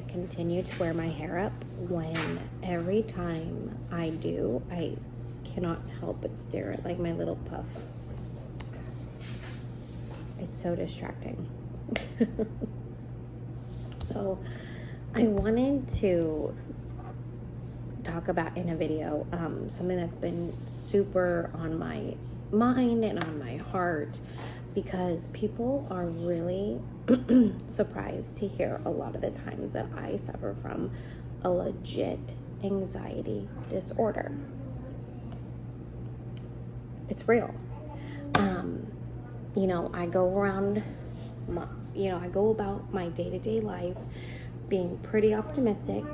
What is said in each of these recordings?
I continue to wear my hair up when every time I do, I cannot help but stare at like my little puff. It's so distracting. So I wanted to talk about in a video something that's been super on my mind and on my heart, because people are really surprised to hear a lot of the times that I suffer from a legit anxiety disorder. It's real. I go around, I go about my day-to-day life being pretty optimistic,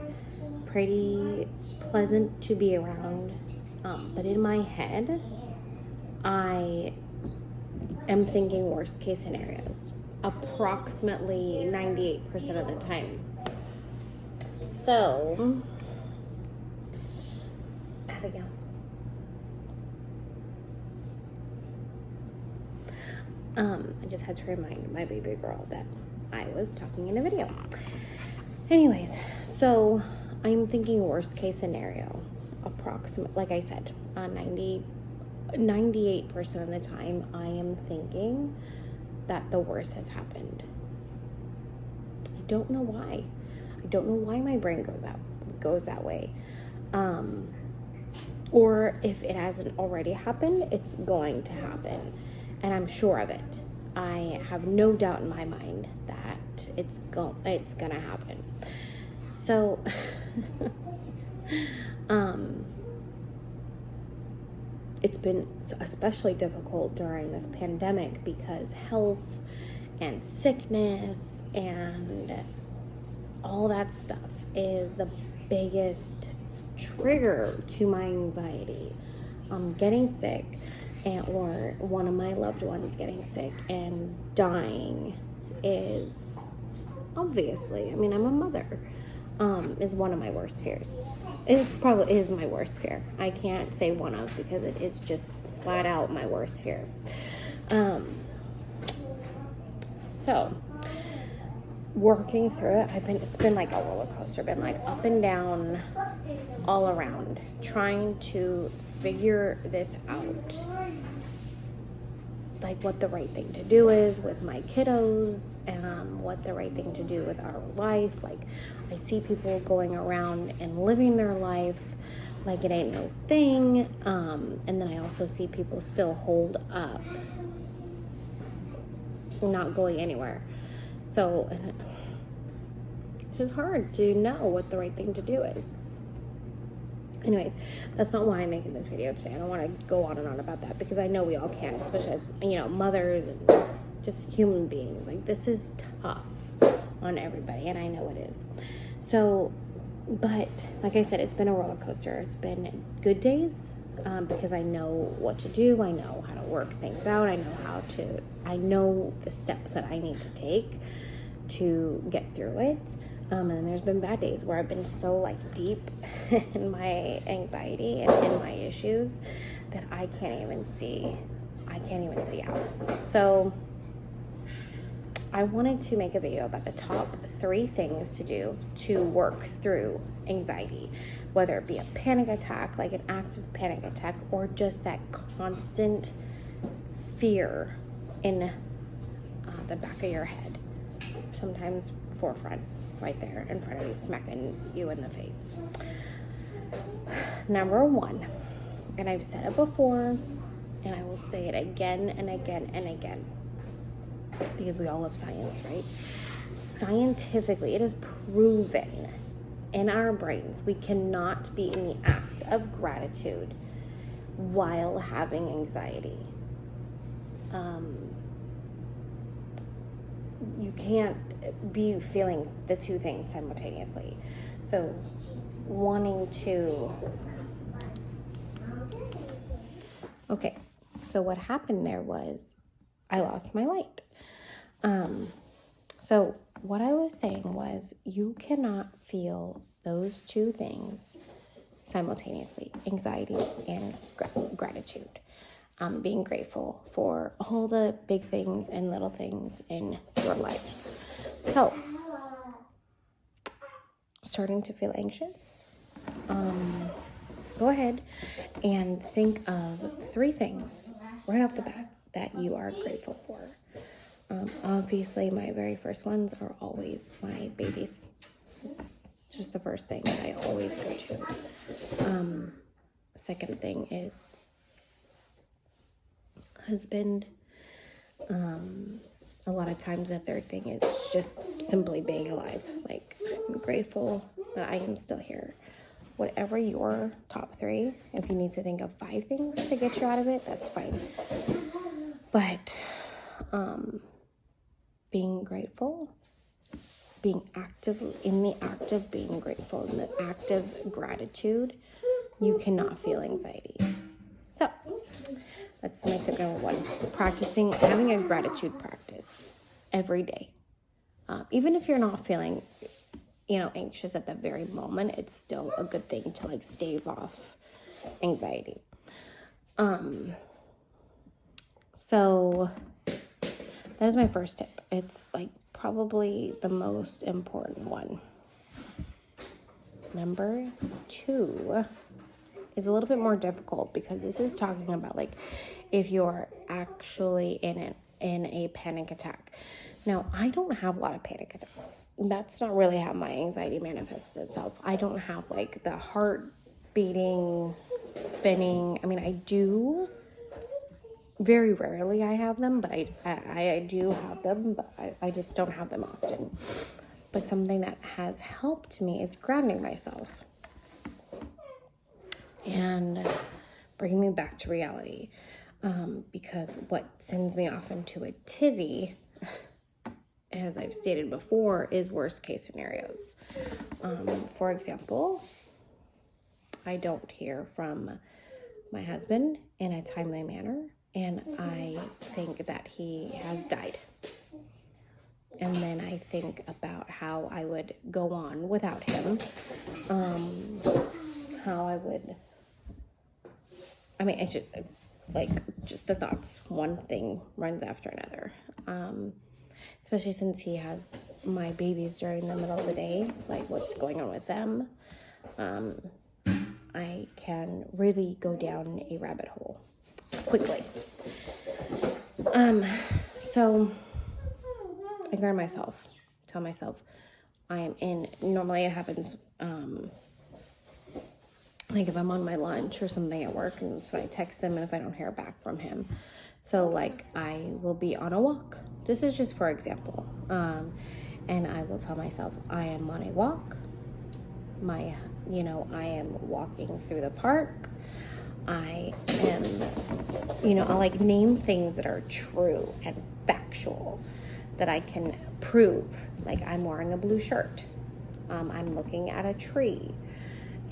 pretty pleasant to be around, but in my head, I am thinking worst case scenarios approximately 98% of the time. So, Abigail. I just had to remind my baby girl that I was talking in a video. Anyways, so I'm thinking worst case scenario, like I said, 98% of the time, I am thinking that the worst has happened. I don't know why. I don't know why my brain goes that way. Or if it hasn't already happened, it's going to happen. And I'm sure of it. I have no doubt in my mind that it's gonna happen. So, it's been especially difficult during this pandemic because health and sickness and all that stuff is the biggest trigger to my anxiety. Getting sick, or one of my loved ones getting sick and dying is obviously, I'm a mother, is one of my worst fears. It probably is my worst fear. I can't say one of, because it is just flat out my worst fear. So working through it, it's been like a roller coaster, been like up and down all around, trying to figure this out, like what the right thing to do is with my kiddos, and what the right thing to do with our life. Like, I see people going around and living their life like it ain't no thing, and then I also see people still hold up, not going anywhere. So it's just hard to know what the right thing to do is. Anyways, that's not why I'm making this video today. I don't want to go on and on about that, because I know we all can, especially as, mothers and just human beings. Like, this is tough on everybody, and I know it is. So, but like I said, it's been a roller coaster. It's been good days, because I know what to do. I know how to work things out. I know the steps that I need to take to get through it. And then there's been bad days where I've been so like deep in my anxiety and in my issues that I can't even see out. So I wanted to make a video about the top 3 things to do to work through anxiety, whether it be a panic attack, like an active panic attack, or just that constant fear in the back of your head, sometimes forefront, right there in front of you, smacking you in the face. Number 1, and I've said it before, and I will say it again and again and again, because we all love science, right? Scientifically, it is proven in our brains we cannot be in the act of gratitude while having anxiety. You can't be feeling the two things simultaneously. So okay, so what happened there was I lost my light. So what I was saying was, you cannot feel those two things simultaneously, anxiety and gratitude. Being grateful for all the big things and little things in your life. So starting to feel anxious, go ahead and think of 3 things right off the bat that you are grateful for. Obviously, my very first ones are always my babies. It's just the first thing that I always go to. Second thing is husband. A lot of times the third thing is just simply being alive. Like, I'm grateful that I am still here. Whatever your top 3, if you need to think of 5 things to get you out of it, that's fine. But being grateful, being active, in the act of being grateful, in the act of gratitude, you cannot feel anxiety. So that's my tip number 1. Having a gratitude practice every day. Even if you're not feeling, anxious at the very moment, it's still a good thing to like stave off anxiety. So that is my first tip. It's like probably the most important one. Number 2 is a little bit more difficult because this is talking about like if you're actually in a panic attack. Now, I don't have a lot of panic attacks. That's not really how my anxiety manifests itself. I don't have like the heart beating, spinning. I mean, I do. Very rarely I have them, but I do have them, but I just don't have them often. But something that has helped me is grounding myself and bringing me back to reality. Because what sends me off into a tizzy, as I've stated before, is worst case scenarios. For example, I don't hear from my husband in a timely manner, and I think that he has died. And then I think about how I would go on without him. It's just like, just the thoughts. One thing runs after another. Especially since he has my babies during the middle of the day, like what's going on with them. I can really go down a rabbit hole quickly. So I ground myself, tell myself I am in, normally it happens, like if I'm on my lunch or something at work, and so I text him and if I don't hear back from him. So like I will be on a walk. This is just for example. And I will tell myself I am on a walk. I am walking through the park. I am, I'll like name things that are true and factual that I can prove. Like I'm wearing a blue shirt. I'm looking at a tree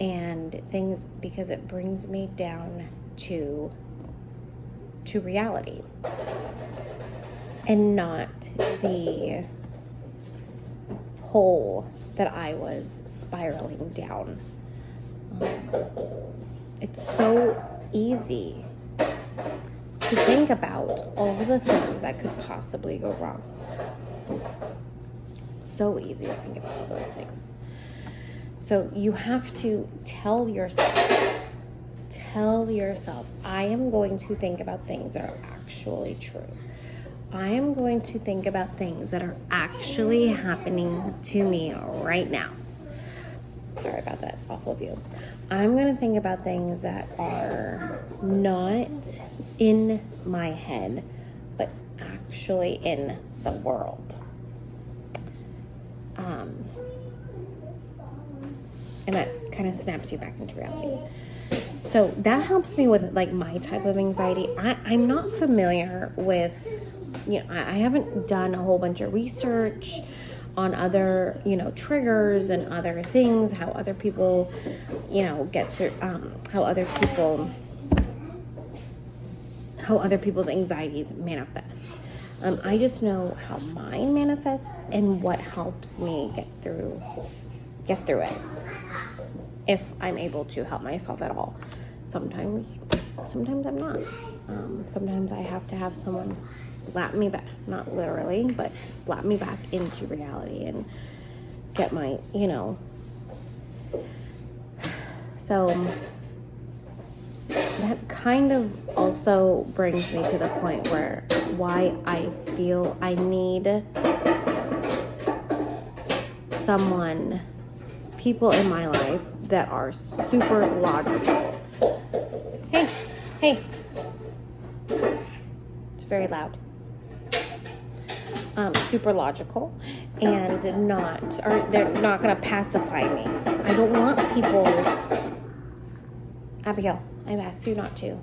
and things, because it brings me down to reality and not the hole that I was spiraling down. It's so easy to think about all the things that could possibly go wrong. It's so easy to think about all those things. So you have to tell yourself, I am going to think about things that are actually true. I am going to think about things that are actually happening to me right now. Sorry about that, awful view. I'm going to think about things that are not in my head, but actually in the world. And that kind of snaps you back into reality. So that helps me with like my type of anxiety. I'm not familiar with, I haven't done a whole bunch of research on other, triggers and other things, how other people, get through, how other people's anxieties manifest. I just know how mine manifests and what helps me get through it. If I'm able to help myself at all. Sometimes I'm not. Sometimes I have to have someone slap me back, not literally, but slap me back into reality and get my, So that kind of also brings me to the point where why I feel I need people in my life that are super logical. Hey. It's very loud. Super logical, and they're not going to pacify me. I don't want people, Abigail, I've asked you not to.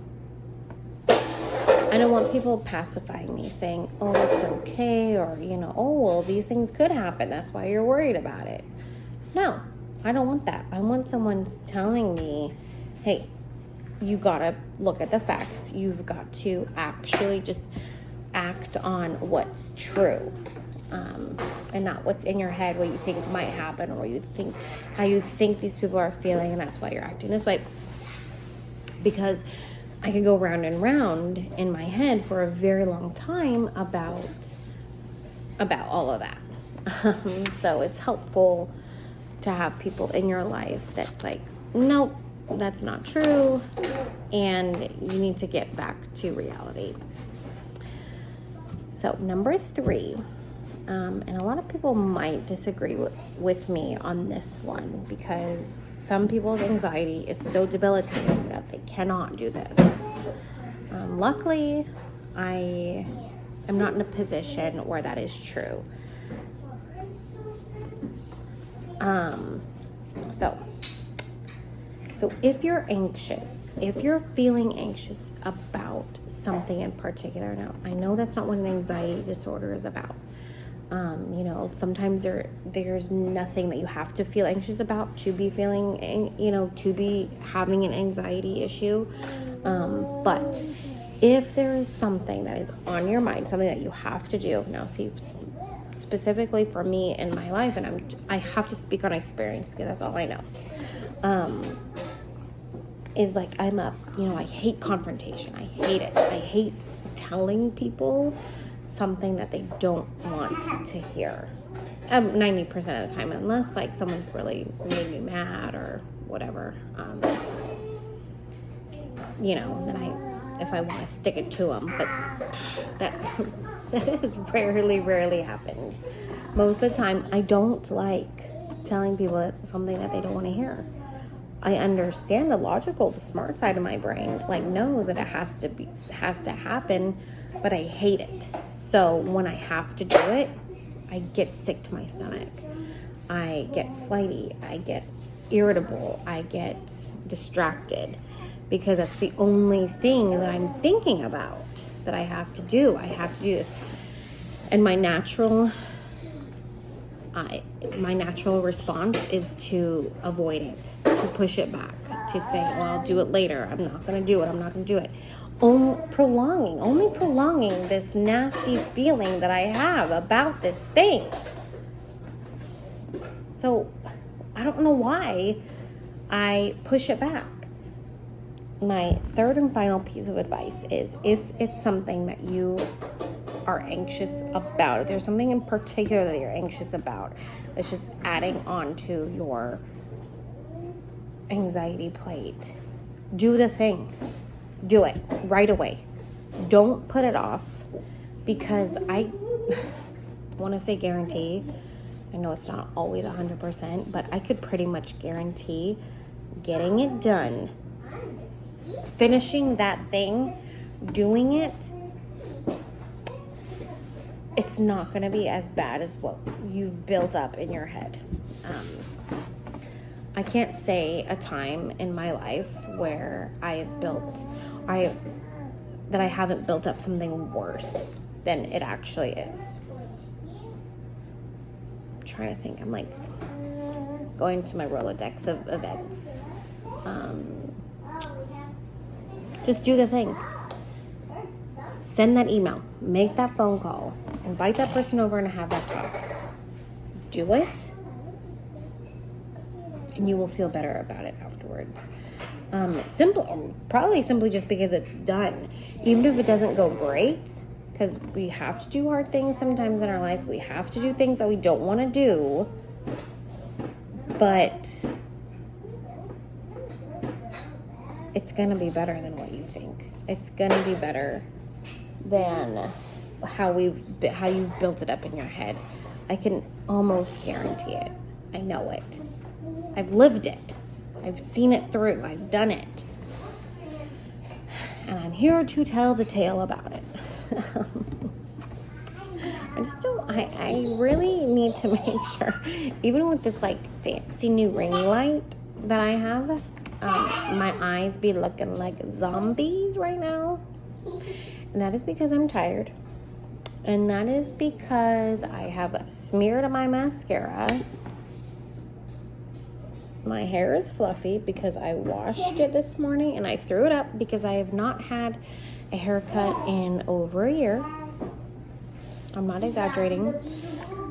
I don't want people pacifying me, saying, oh, it's okay, or, oh, well, these things could happen. That's why you're worried about it. No, I don't want that. I want someone telling me, hey, you got to look at the facts. You've got to actually just act on what's true, and not what's in your head, what you think might happen, or how you think these people are feeling, and that's why you're acting this way. Because I could go round and round in my head for a very long time about all of that. So it's helpful to have people in your life that's like, nope, that's not true, and you need to get back to reality. So number 3, and a lot of people might disagree with me on this one, because some people's anxiety is so debilitating that they cannot do this. Luckily, I am not in a position where that is true. So if you're anxious, if you're feeling anxious about something in particular, now I know that's not what an anxiety disorder is about. Sometimes there's nothing that you have to feel anxious about to be to be having an anxiety issue. But if there is something that is on your mind, something that you have to do, now see, specifically for me in my life, and I have to speak on experience because that's all I know. Is like I hate confrontation. I hate it. I hate telling people something that they don't want to hear. 90% of the time, unless like someone's really made me mad or whatever. Then if I want to stick it to them, but that has rarely happened. Most of the time, I don't like telling people something that they don't want to hear. I understand the smart side of my brain, knows that it has to happen, but I hate it. So when I have to do it, I get sick to my stomach. I get flighty. I get irritable. I get distracted, because that's the only thing that I'm thinking about that I have to do. I have to do this. And my natural response is to avoid it, to push it back, to say, well, I'll do it later. I'm not going to do it. I'm not going to do it. Only prolonging this nasty feeling that I have about this thing. So I don't know why I push it back. My third and final piece of advice is, if it's something that you are anxious about, if there's something in particular that you're anxious about that's just adding on to your anxiety plate, do the thing. Do it right away. Don't put it off, because I want to say guarantee. I know it's not always 100%, but I could pretty much guarantee getting it done, finishing that thing, doing it, it's not going to be as bad as what you've built up in your head. I can't say a time in my life where I haven't built up something worse than it actually is. I'm trying to think. I'm going to my Rolodex of events. Just do the thing. Send that email. Make that phone call. Invite that person over and have that talk. Do it, and you will feel better about it afterwards. Probably simply just because it's done. Even if it doesn't go great, because we have to do hard things sometimes in our life. We have to do things that we don't want to do. But it's going to be better than what you think. It's going to be better than how you've built it up in your head. I can almost guarantee it. I know it. I've lived it. I've seen it through. I've done it. And I'm here to tell the tale about it. I really need to make sure, even with this like fancy new ring light that I have, my eyes be looking like zombies right now. And that is because I'm tired. And that is because I have smeared my mascara. My hair is fluffy because I washed it this morning and I threw it up because I have not had a haircut in over a year. I'm not exaggerating.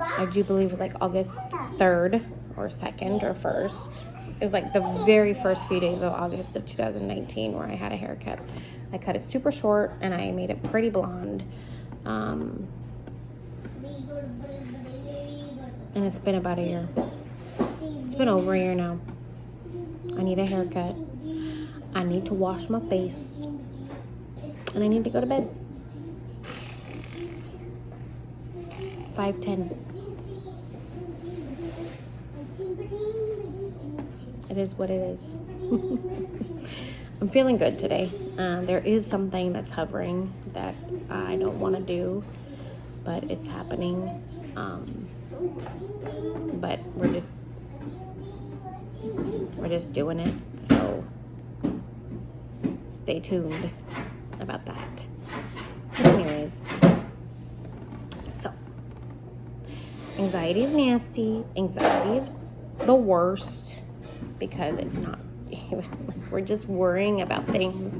I do believe it was like August 3rd or 2nd or 1st. It was like the very first few days of August of 2019 where I had a haircut. I cut it super short and I made it pretty blonde. And it's been about a year. It's been over a year now. I need a haircut. I need to wash my face. And I need to go to bed. 5:10. It is what it is. I'm feeling good today. There is something that's hovering that I don't want to do, but it's happening. But we're just doing it. So stay tuned about that. Anyways, so anxiety is nasty. Anxiety is the worst because it's not. We're just worrying about things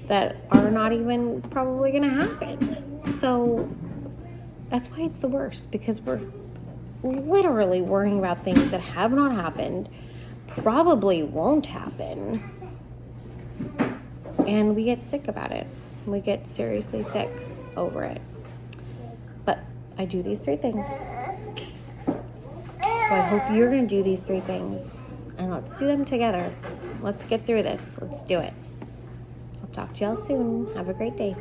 that are not even probably going to happen. So that's why it's the worst, because we're literally worrying about things that have not happened, probably won't happen, and we get sick about it. We get seriously sick over it. But I do these 3 things. So I hope you're going to do these 3 things. And let's do them together. Let's get through this. Let's do it. I'll talk to y'all soon. Have a great day.